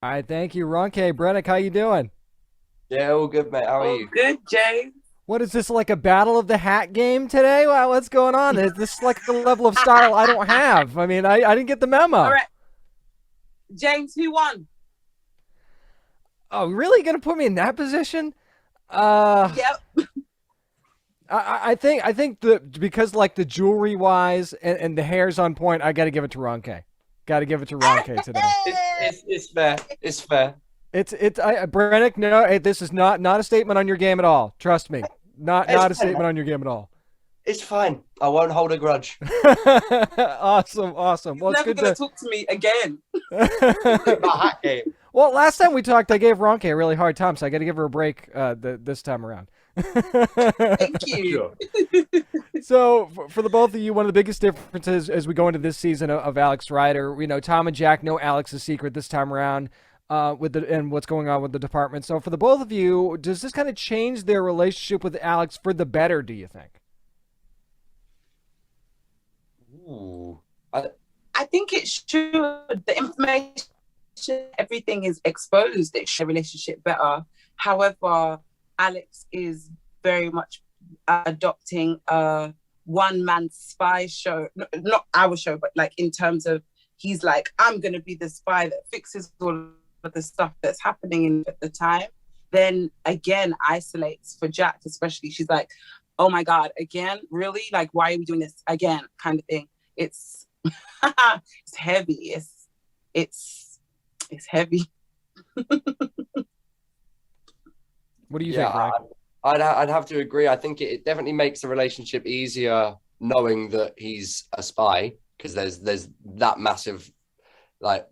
All right, thank you, Ronke. Brenock, how you doing? Yeah, all good, mate. How are Oh, you? good, Jay. What is this, like a battle of the hat game today? Wow, what's going on? Is this like a level of style I don't have? I mean, I didn't get the All memo. right, James, who won? Oh, really gonna put me in that position? Uh, Yep. I think that because like the jewelry wise and the hair's on point, I got to give it to Ronke. Got to give it to Ronke today. It's fair. It's fair. Brennick, no, hey, this is not a statement on your game at all. Trust me, It's not a fine, statement mate. on your game at all. It's fine. I won't hold a grudge. Awesome, awesome. He's Well, it's never good gonna to. talk to me again. My hat game. Well, last time we talked, I gave Ronke a really hard time, so I got to give her a break this time around. Thank you. Sure. So, for the both of you, one of the biggest differences as we go into this season of Alex Rider, we know Tom and Jack know Alex's secret this time around with the and what's going on with the department. So, for the both of you, does this kind of change their relationship with Alex for the better? Do you think? Ooh. I, I think it should. The information, everything is exposed. It should relationship better. However, Alex is very much adopting a one-man spy show. Not our show, but like in terms of he's like, I'm gonna be the spy that fixes all of the stuff that's happening at the time. Then again, isolates for Jack, especially. She's like, oh my God, again? Really? Like, why are we doing this again? Kind of thing. It's it's heavy. It's it's heavy. What do you yeah, think, Greg? I'd have to agree. I think it definitely makes the relationship easier knowing that he's a spy because there's that massive like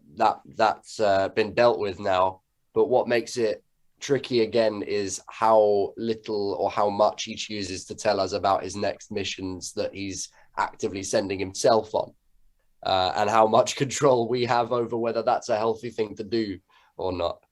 that's been dealt with now. But what makes it tricky again is how little or how much he chooses to tell us about his next missions that he's actively sending himself on, and how much control we have over whether that's a healthy thing to do or not.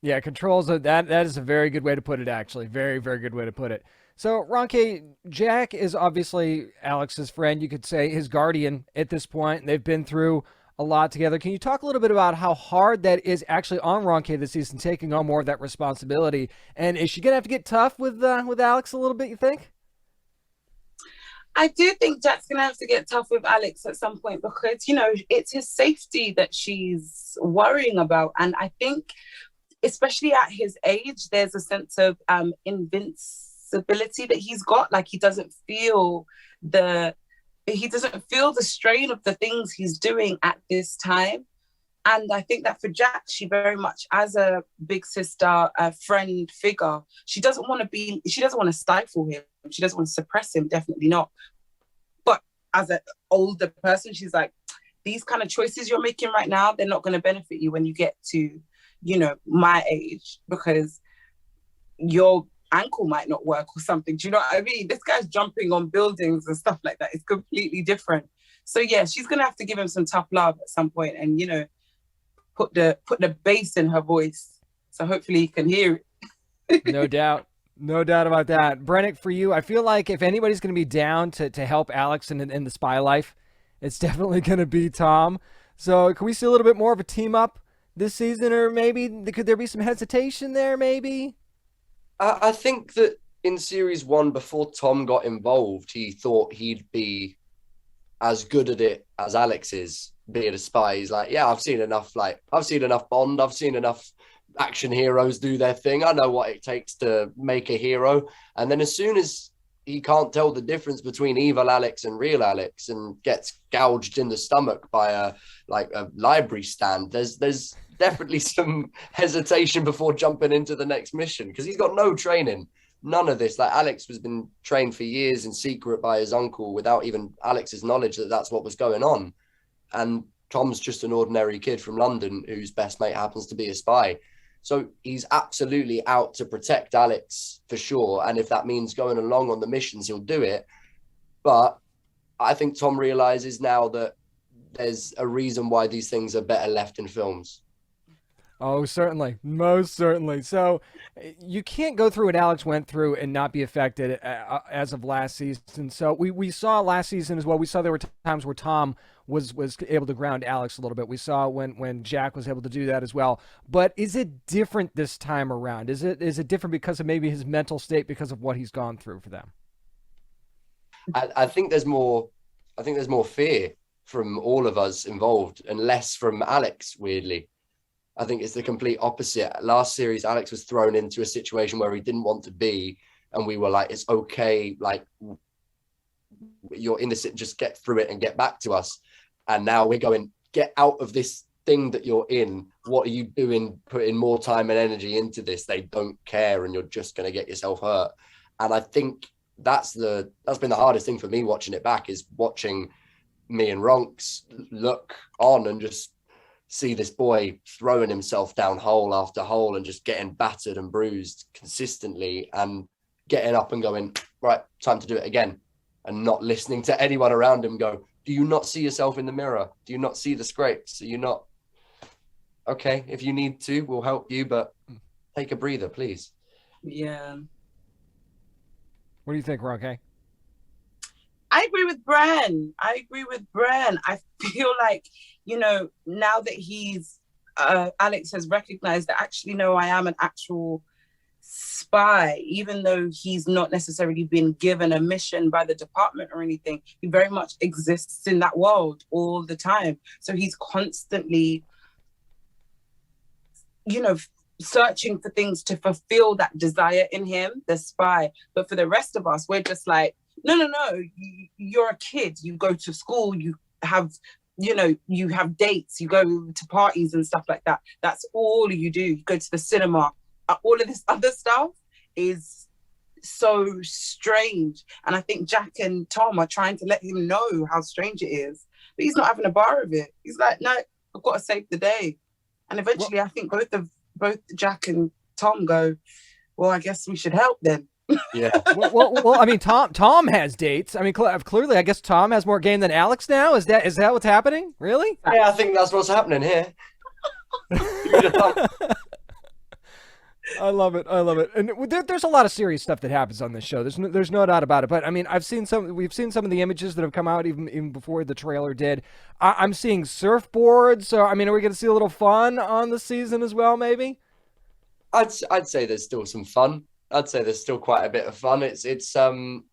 Yeah, controls that is a very good way to put it. Actually, very very good way to put it. So, Ronke, Jack is obviously Alex's friend. You could say his guardian at this point. They've been through a lot together. Can you talk a little bit about how hard that is actually on Ronke this season, taking on more of that responsibility? And is she gonna have to get tough with Alex a little bit? You think? I do think Jack's gonna have to get tough with Alex at some point because it's his safety that she's worrying about, and I think especially at his age, there's a sense of invincibility that he's got. Like the he doesn't feel the strain of the things he's doing at this time. And I think that for Jack, she very much, as a big sister, a friend figure, she doesn't want to stifle him. She doesn't want to suppress him, definitely not. But as an older person, she's like, these kind of choices you're making right now, they're not going to benefit you when you get to, my age, because your ankle might not work or something. Do you know what I mean? This guy's jumping on buildings and stuff like that. It's completely different. So yeah, she's gonna have to give him some tough love at some point, and put the bass in her voice, so hopefully he can hear it. No doubt. No doubt about that. Brennick, for you, I feel like if anybody's going to be down to help Alex in the spy life, it's definitely going to be Tom. So, can we see a little bit more of a team up this season, or maybe could there be some hesitation there, maybe? I think that in series one, before Tom got involved, he thought he'd be as good at it as Alex is being a spy. He's like, yeah, I've seen enough. Like, I've seen enough Bond. I've seen enough action heroes do their thing. I know what it takes to make a hero. And then as soon as he can't tell the difference between evil Alex and real Alex and gets gouged in the stomach by a library stand, there's definitely some hesitation before jumping into the next mission because he's got no training. None of this. Like Alex has been trained for years in secret by his uncle without even Alex's knowledge that that's what was going on. And Tom's just an ordinary kid from London whose best mate happens to be a spy. So he's absolutely out to protect Alex for sure. And if that means going along on the missions, he'll do it. But I think Tom realizes now that there's a reason why these things are better left in films. Oh, certainly. Most certainly. So you can't go through what Alex went through and not be affected as of last season. So we saw last season as well. We saw there were times where Tom was able to ground Alex a little bit. We saw when Jack was able to do that as well. But is it different this time around? Is it different because of maybe his mental state because of what he's gone through for them? I think there's more. I think there's more fear from all of us involved and less from Alex, weirdly. I think it's the complete opposite. Last series, Alex was thrown into a situation where he didn't want to be. And we were like, it's okay. Like, you're innocent. Just get through it and get back to us. And now we're going, get out of this thing that you're in. What are you doing? Putting more time and energy into this. They don't care. And you're just going to get yourself hurt. And I think that's been the hardest thing for me watching it back, is watching me and Ronks look on and just see this boy throwing himself down hole after hole and just getting battered and bruised consistently, and getting up and going, right, time to do it again, and not listening to anyone around him go, do you not see yourself in the mirror? Do you not see the scrapes? Are you not okay? If you need to, we'll help you, but take a breather, please. Yeah. What do you think, Ronke? I agree with Bren. I feel like, now that Alex has recognized that actually, no, I am an actual spy, even though he's not necessarily been given a mission by the department or anything, he very much exists in that world all the time. So he's constantly, searching for things to fulfill that desire in him, the spy. But for the rest of us, we're just like, no, you're a kid. You go to school, you have dates, you go to parties and stuff like that. That's all you do. You go to the cinema. All of this other stuff is so strange. And I think Jack and Tom are trying to let him know how strange it is. But he's not having a bar of it. He's like, no, I've got to save the day. And eventually I think both Jack and Tom go, well, I guess we should help then. Yeah. well, I mean, Tom has dates. I mean, clearly, I guess Tom has more game than Alex now. Is that what's happening? Really? Yeah, I think that's what's happening here. I love it. And there's a lot of serious stuff that happens on this show. There's no doubt about it. But I mean, we've seen some of the images that have come out even before the trailer did. I'm seeing surfboards. So I mean, are we going to see a little fun on the season as well? Maybe. I'd say there's still some fun. I'd say there's still quite a bit of fun. It's the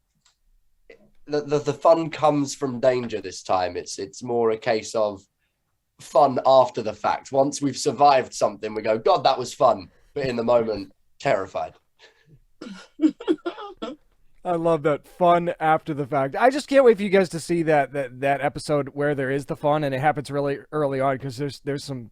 fun comes from danger this time. It's more a case of fun after the fact. Once we've survived something, we go, God, that was fun. But in the moment, terrified. I love that, fun after the fact. I just can't wait for you guys to see that episode where there is the fun and it happens really early on, because there's some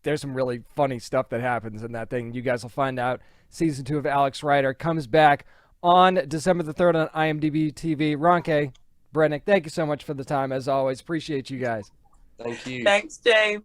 really funny stuff that happens in that thing. You guys will find out. Season 2 of Alex Rider comes back on December the 3rd on IMDb TV. Ronke, Brenock, thank you so much for the time, as always. Appreciate you guys. Thank you. Thanks, James.